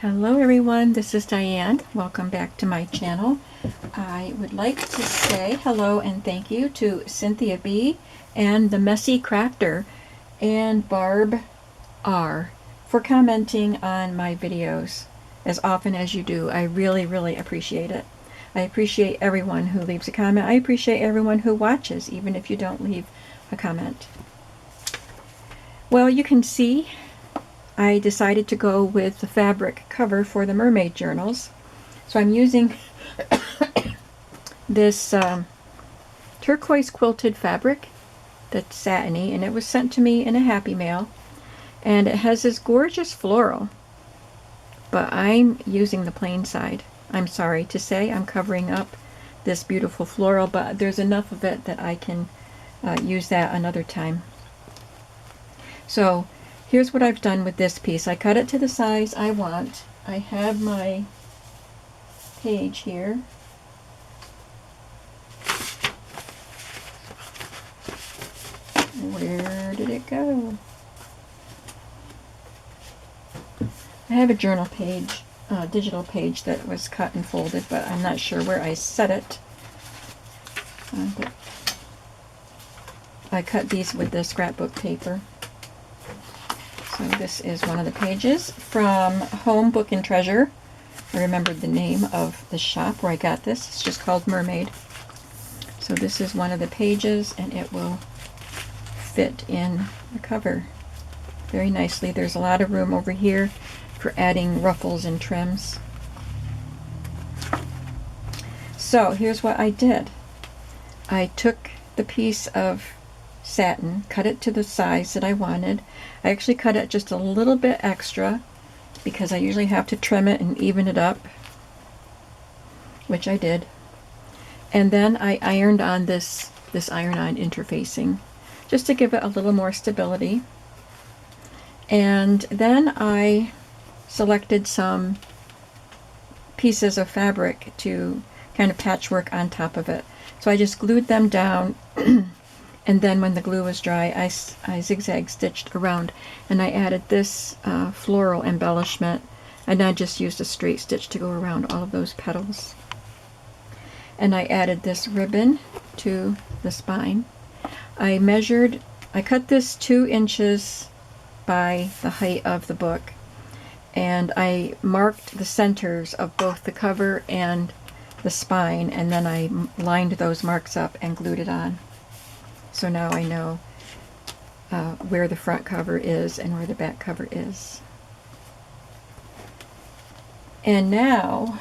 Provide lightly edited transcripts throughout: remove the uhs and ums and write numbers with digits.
Hello everyone, this is Diane. Welcome back to my channel. I would like to say hello and thank you to Cynthia B and the Messy Crafter and Barb R for commenting on my videos as often as you do. I really appreciate it. I appreciate everyone who leaves a comment. I appreciate everyone who watches, even if you don't leave a comment. Well, you can see I decided to go with the fabric cover for the Mermaid journals. So I'm using this turquoise quilted fabric that's satiny, and it was sent to me in a Happy Mail. And it has this gorgeous floral, but I'm using the plain side. I'm sorry to say I'm covering up this beautiful floral, but there's enough of it that I can use that another time. So here's what I've done with this piece. I cut it to the size I want. I have my page here. Where did it go? I have a journal page, digital page that was cut and folded, but I'm not sure where I set it. But I cut these with the scrapbook paper. So this is one of the pages from Home Book and Treasure. I remembered the name of the shop where I got this. It's just called Mermaid. So this is one of the pages, and it will fit in the cover very nicely. There's a lot of room over here for adding ruffles and trims. So here's what I did. I took the piece of satin, cut it to the size that I wanted. I actually cut it just a little bit extra because I usually have to trim it and even it up, which I did. And then I ironed on this iron-on interfacing just to give it a little more stability. And then I selected some pieces of fabric to kind of patchwork on top of it. So I just glued them down and then when the glue was dry, I zigzag stitched around, and I added this floral embellishment, and I just used a straight stitch to go around all of those petals. And I added this ribbon to the spine. I cut this 2 inches by the height of the book, and I marked the centers of both the cover and the spine, and then I lined those marks up and glued it on. So now I know where the front cover is and where the back cover is. And now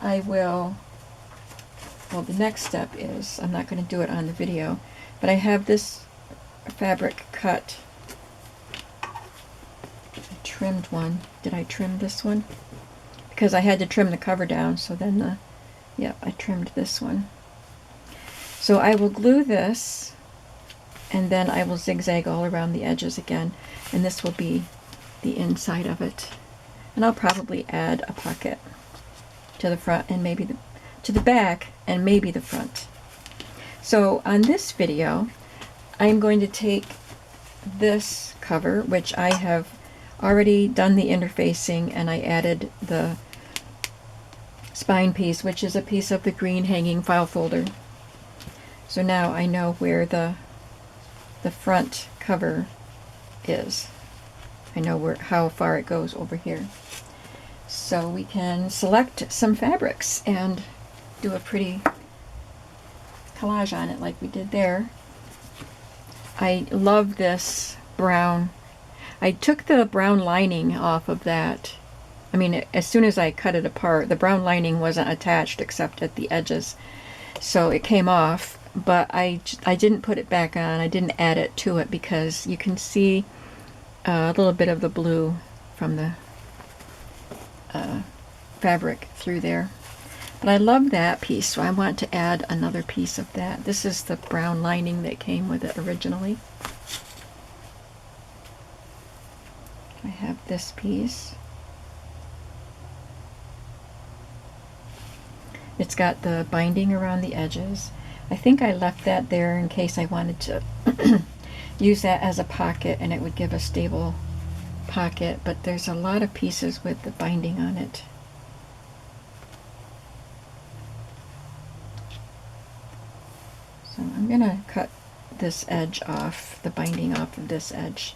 I will, well, the next step is, I'm not going to do it on the video, but I have this fabric cut. I trimmed one. Did I trim this one? Because I had to trim the cover down, so then I trimmed this one. So I will glue this, and then I will zigzag all around the edges again, and this will be the inside of it. And I'll probably add a pocket to the front and maybe to the back and maybe the front. So on this video, I'm going to take this cover, which I have already done the interfacing, and I added the spine piece, which is a piece of the green hanging file folder. So now I know where the front cover is. I know how far it goes over here. So we can select some fabrics and do a pretty collage on it like we did there. I love this brown. I took the brown lining off of that. I mean, as soon as I cut it apart, the brown lining wasn't attached except at the edges. So it came off. But I didn't put it back on. I didn't add it to it because you can see a little bit of the blue from the fabric through there. But I love that piece, so I want to add another piece of that. This is the brown lining that came with it originally. I have this piece. It's got the binding around the edges. I think I left that there in case I wanted to use that as a pocket, and it would give a stable pocket, but there's a lot of pieces with the binding on it. So I'm going to cut this edge off, the binding off of this edge.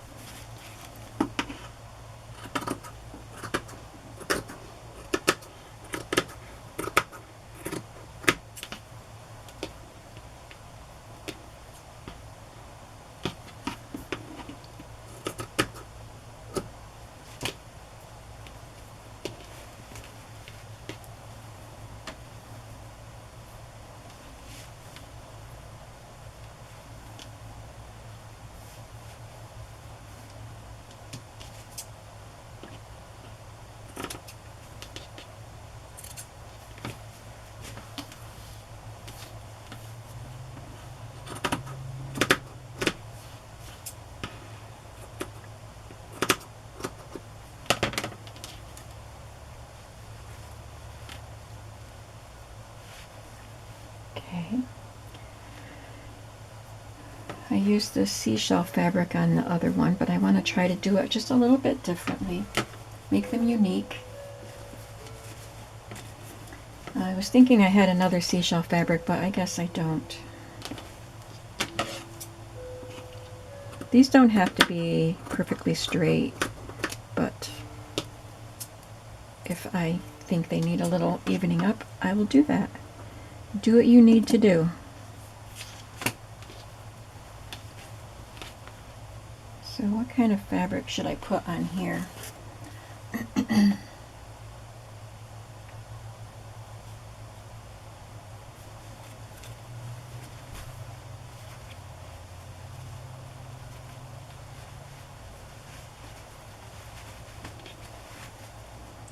Okay. I used this seashell fabric on the other one, but I want to try to do it just a little bit differently. Make them unique. I was thinking I had another seashell fabric, but I guess I don't. These don't have to be perfectly straight, but if I think they need a little evening up, I will do that. Do what you need to do. So what kind of fabric should I put on here?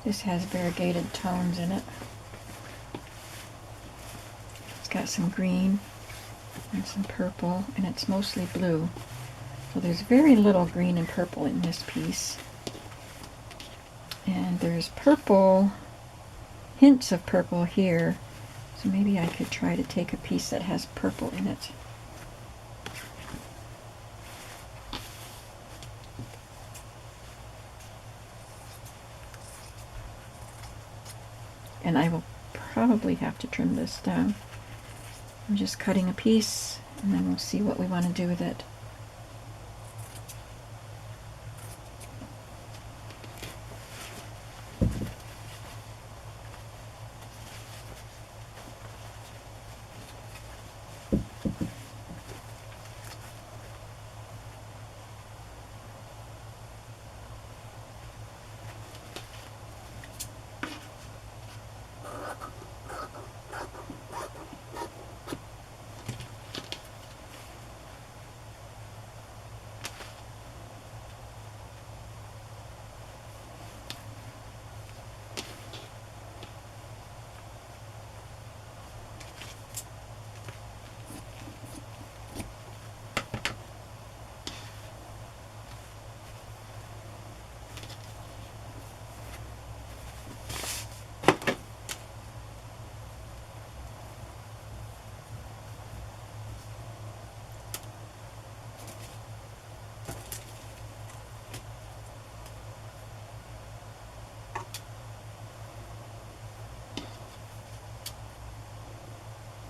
This has variegated tones in it. It's got some green and some purple, and it's mostly blue. So there's very little green and purple in this piece. And there's purple, hints of purple here. So maybe I could try to take a piece that has purple in it. And I will probably have to trim this down. I'm just cutting a piece, and then we'll see what we want to do with it.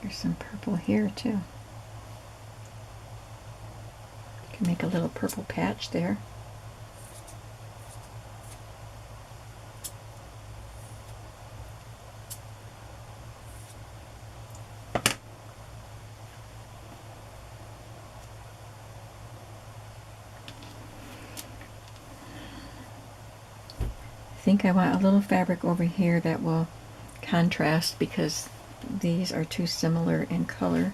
There's some purple here too. You can make a little purple patch there. I think I want a little fabric over here that will contrast because these are too similar in color.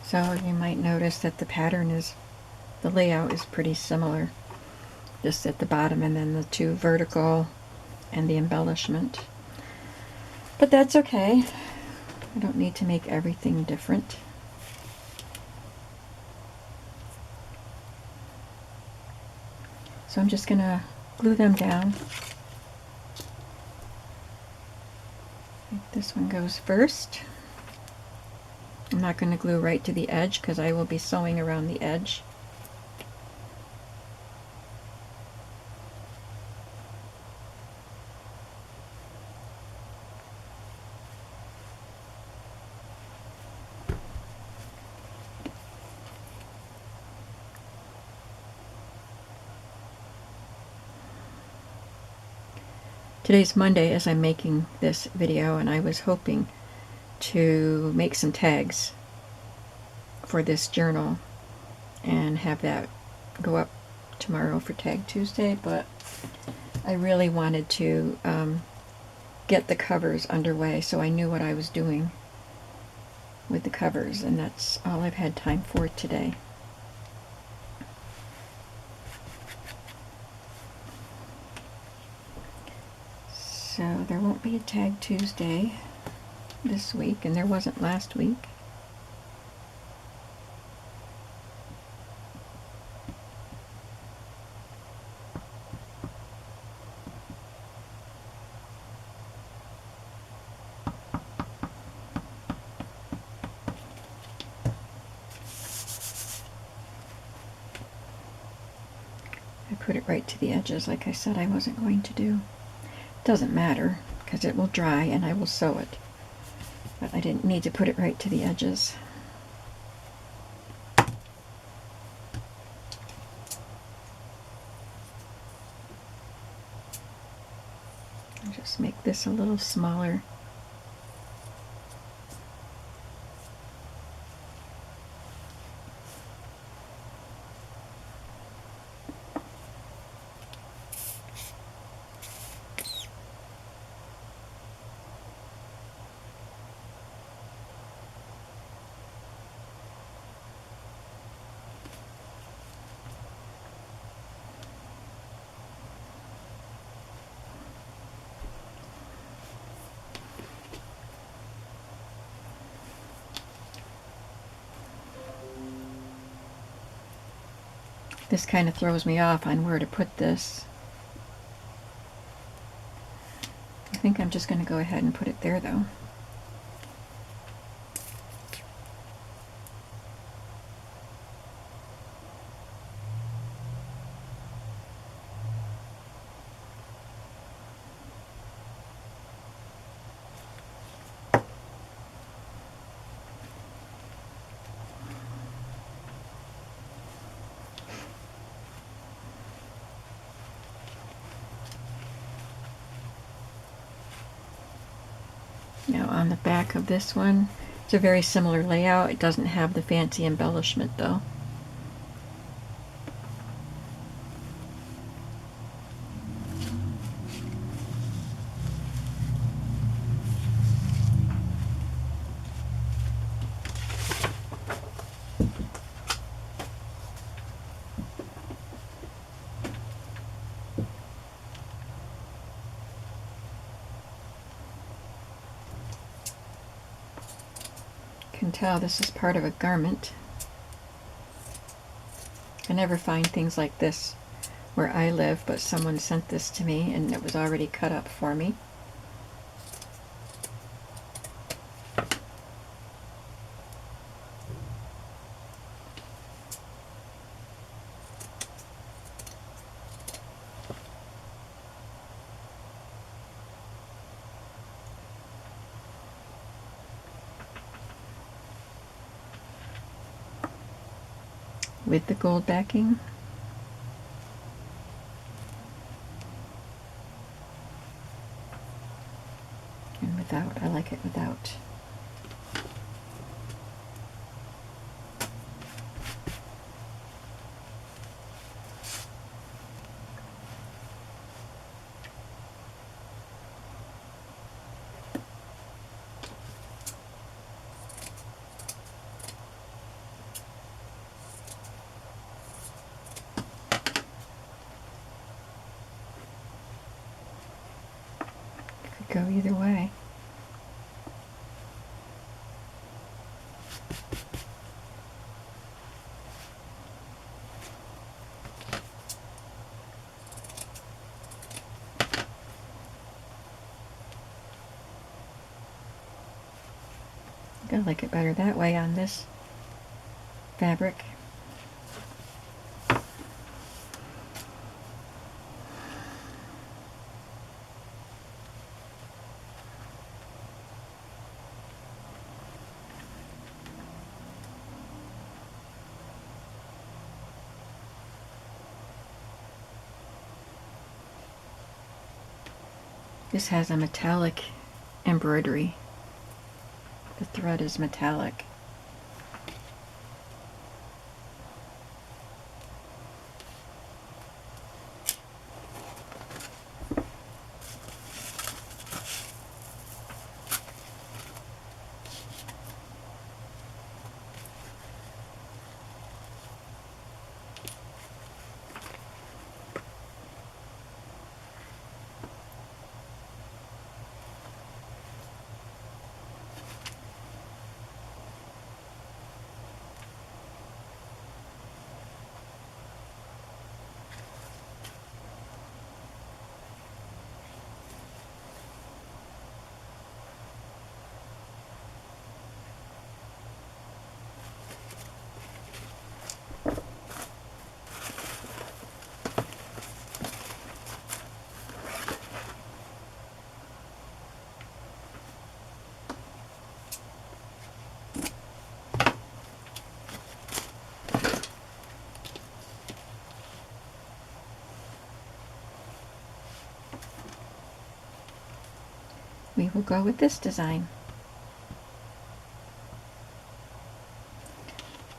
So you might notice that the layout is pretty similar, just at the bottom, and then the two vertical and the embellishment. But that's okay. I don't need to make everything different. So I'm just going to glue them down. I think this one goes first. I'm not going to glue right to the edge because I will be sewing around the edge. Today's Monday as I'm making this video, and I was hoping to make some tags for this journal and have that go up tomorrow for Tag Tuesday, but I really wanted to get the covers underway so I knew what I was doing with the covers, and that's all I've had time for today. So there won't be a Tag Tuesday this week, and there wasn't last week. I put it right to the edges like I said I wasn't going to do. It doesn't matter because it will dry and I will sew it. But I didn't need to put it right to the edges. I'll just make this a little smaller. This kind of throws me off on where to put this. I think I'm just going to go ahead and put it there though. Now on the back of this one, it's a very similar layout. It doesn't have the fancy embellishment though. You can tell this is part of a garment. I never find things like this where I live, but someone sent this to me and it was already cut up for me. With the gold backing. And without, I like it without. go either way. I like it better that way on this fabric. This has a metallic embroidery. The thread is metallic. We will go with this design.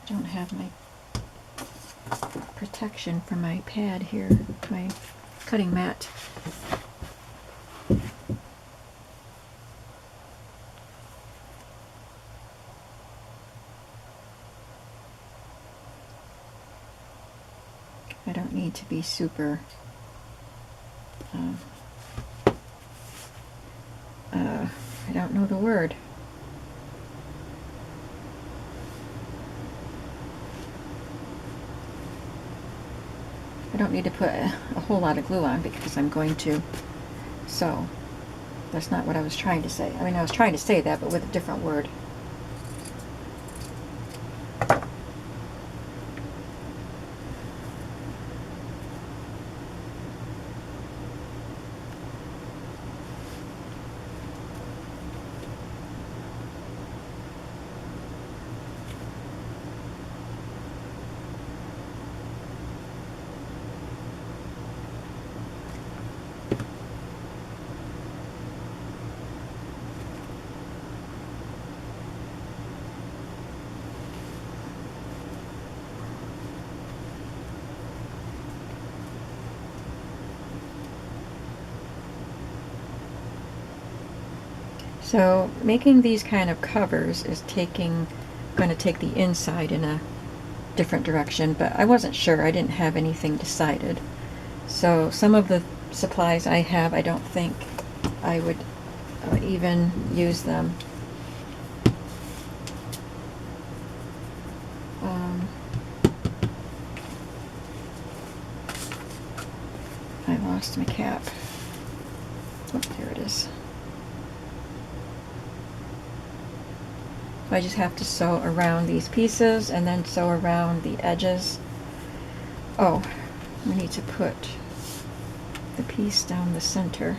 I don't have my protection for my pad here, my cutting mat. I don't need to be super I don't know the word. I don't need to put a whole lot of glue on because I'm going to sew. That's not what I was trying to say. I mean, I was trying to say that, but with a different word. So making these kind of covers is going to take the inside in a different direction, but I wasn't sure. I didn't have anything decided. So some of the supplies I have, I don't think I would even use them. I lost my cap. Oh, there it is. I just have to sew around these pieces and then sew around the edges. Oh, we need to put the piece down the center.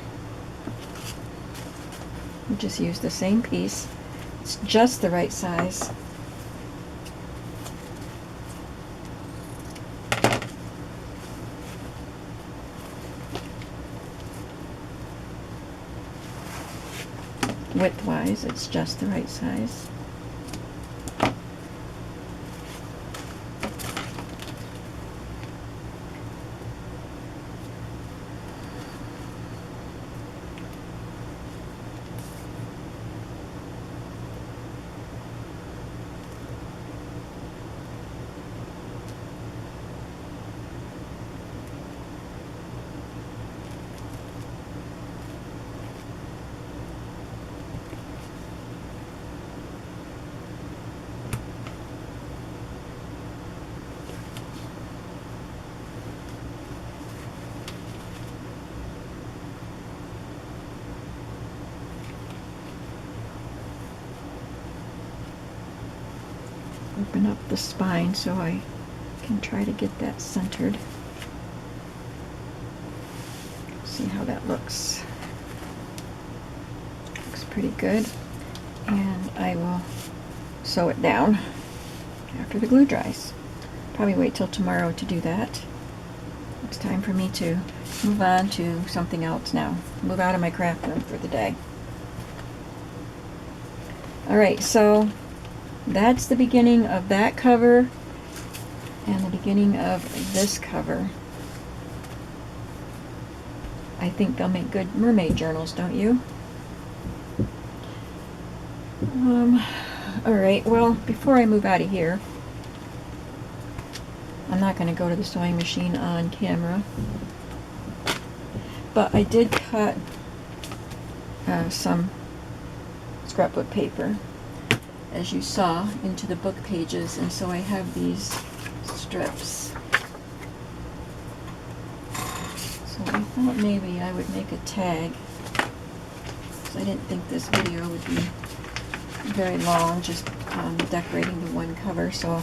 We just use the same piece. It's just the right size. Width-wise, it's just the right size. open up the spine so I can try to get that centered. See how that looks. Looks pretty good. And I will sew it down after the glue dries. Probably wait till tomorrow to do that. It's time for me to move on to something else now. Move out of my craft room for the day. Alright, so that's the beginning of that cover and the beginning of this cover. I think they'll make good mermaid journals, don't you? Alright, well, before I move out of here, I'm not going to go to the sewing machine on camera, but I did cut some scrapbook paper, as you saw, into the book pages, and so I have these strips. So I thought maybe I would make a tag, because I didn't think this video would be very long, just decorating the one cover, so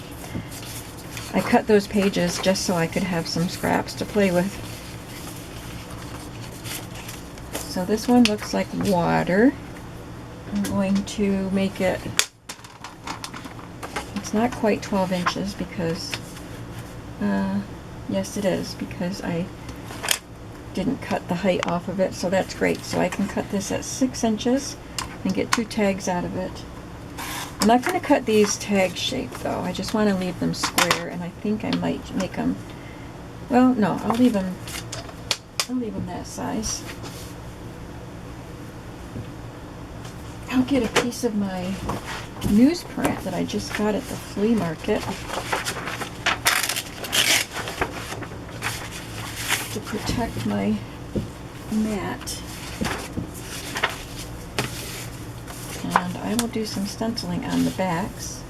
I cut those pages just so I could have some scraps to play with. So this one looks like water. I'm going to make it, it's not quite 12 inches because, yes it is, because I didn't cut the height off of it, so that's great. So I can cut this at 6 inches and get 2 tags out of it. I'm not going to cut these tag shaped though, I just want to leave them square, and I think I might make them, well no, I'll leave them that size. I'll get a piece of my newsprint that I just got at the flea market to protect my mat. And I will do some stenciling on the backs.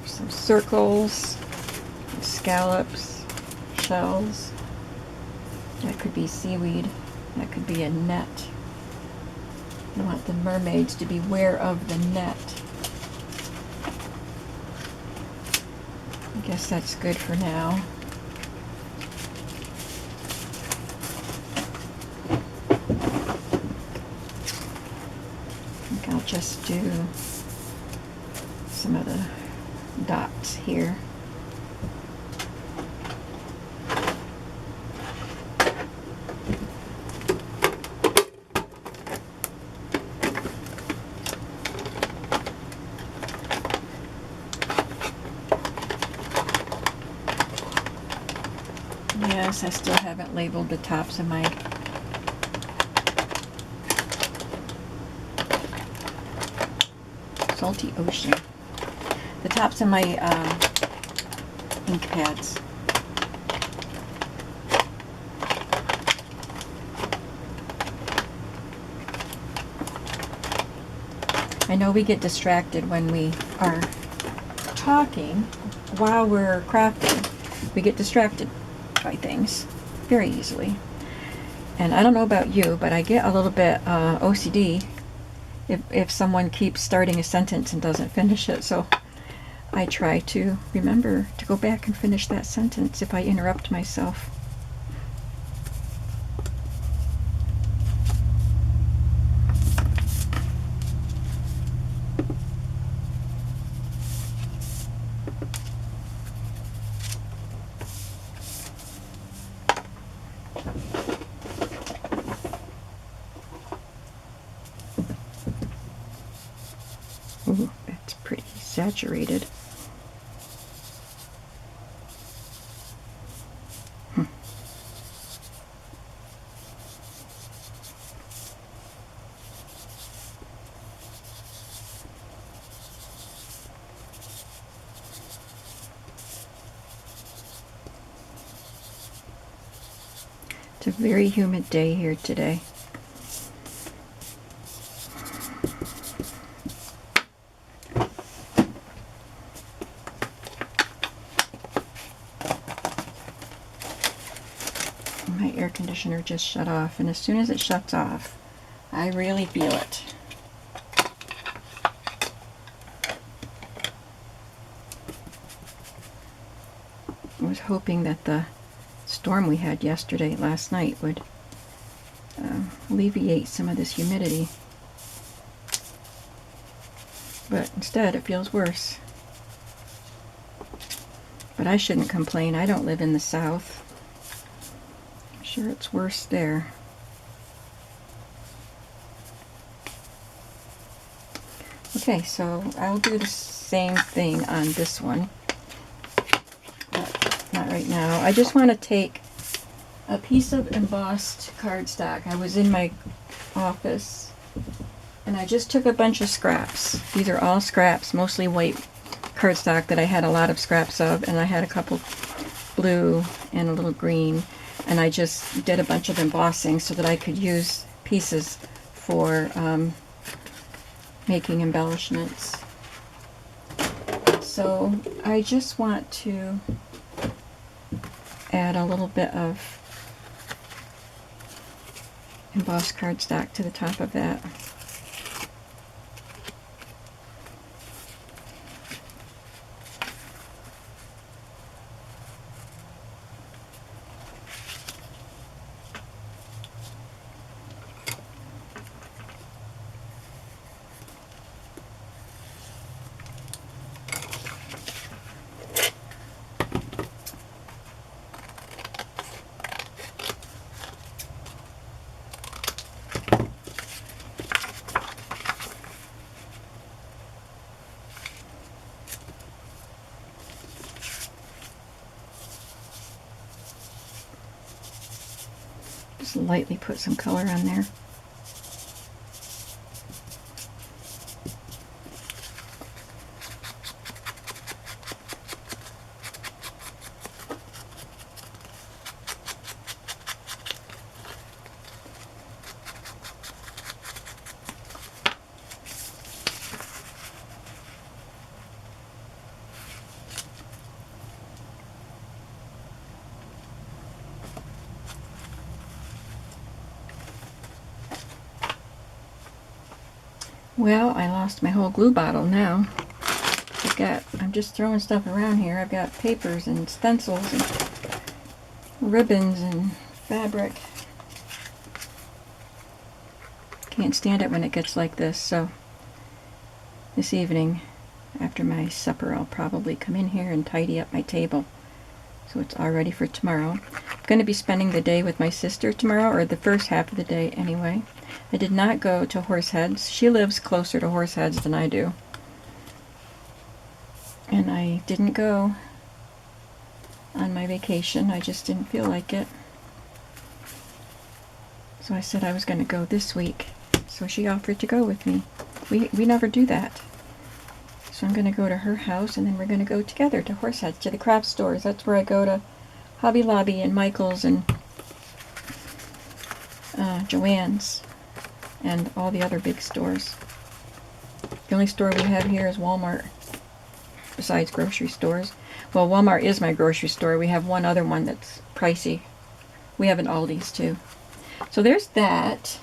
Some circles, scallops, shells. That could be seaweed. That could be a net. I want the mermaids to beware of the net. I guess that's good for now. I think I'll just do some of the dots here. Yes, I still haven't labeled the tops of my salty ocean. The tops of my ink pads. I know we get distracted when we are talking while we're crafting. We get distracted by things very easily. And I don't know about you, but I get a little bit OCD if someone keeps starting a sentence and doesn't finish it. So I try to remember to go back and finish that sentence if I interrupt myself. Ooh, that's pretty saturated. It's a very humid day here today. My air conditioner just shut off, and as soon as it shuts off, I really feel it. I was hoping that the storm we had last night would alleviate some of this humidity, but instead it feels worse. But I shouldn't complain. I don't live in the South. I'm sure it's worse there. Okay, so I'll do the same thing on this one. But not right now. I just want to take a piece of embossed cardstock. I was in my office and I just took a bunch of scraps. These are all scraps, mostly white cardstock that I had a lot of scraps of, and I had a couple blue and a little green, and I just did a bunch of embossing so that I could use pieces for making embellishments. So I just want to add a little bit of embossed cardstock to the top of that. Just lightly put some color on there. Well, I lost my whole glue bottle now. I'm just throwing stuff around here. I've got papers and stencils and ribbons and fabric. Can't stand it when it gets like this, so this evening after my supper I'll probably come in here and tidy up my table so it's all ready for tomorrow. I'm going to be spending the day with my sister tomorrow, or the first half of the day anyway. I did not go to Horseheads. She lives closer to Horseheads than I do. And I didn't go on my vacation. I just didn't feel like it. So I said I was going to go this week. So she offered to go with me. We never do that. So I'm going to go to her house, and then we're going to go together to Horseheads, to the craft stores. That's where I go to Hobby Lobby and Michael's and Joann's and all the other big stores. The only store we have here is Walmart, besides grocery stores. Well, Walmart is my grocery store. We have one other one that's pricey. We have an Aldi's too. So there's that.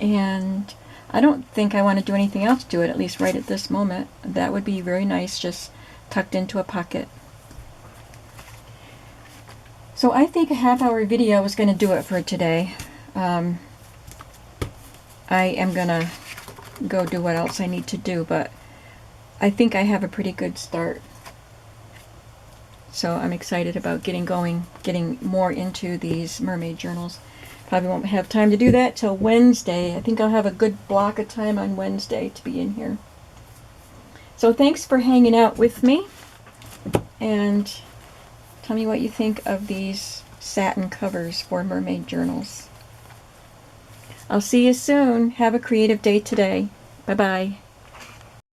And I don't think I want to do anything else to it, at least right at this moment. That would be very nice, just tucked into a pocket. So I think a half-hour video is going to do it for today. I am going to go do what else I need to do, but I think I have a pretty good start. So I'm excited about getting more into these mermaid journals. Probably won't have time to do that till Wednesday. I think I'll have a good block of time on Wednesday to be in here. So thanks for hanging out with me, and tell me what you think of these satin covers for mermaid journals. I'll see you soon. Have a creative day today. Bye-bye.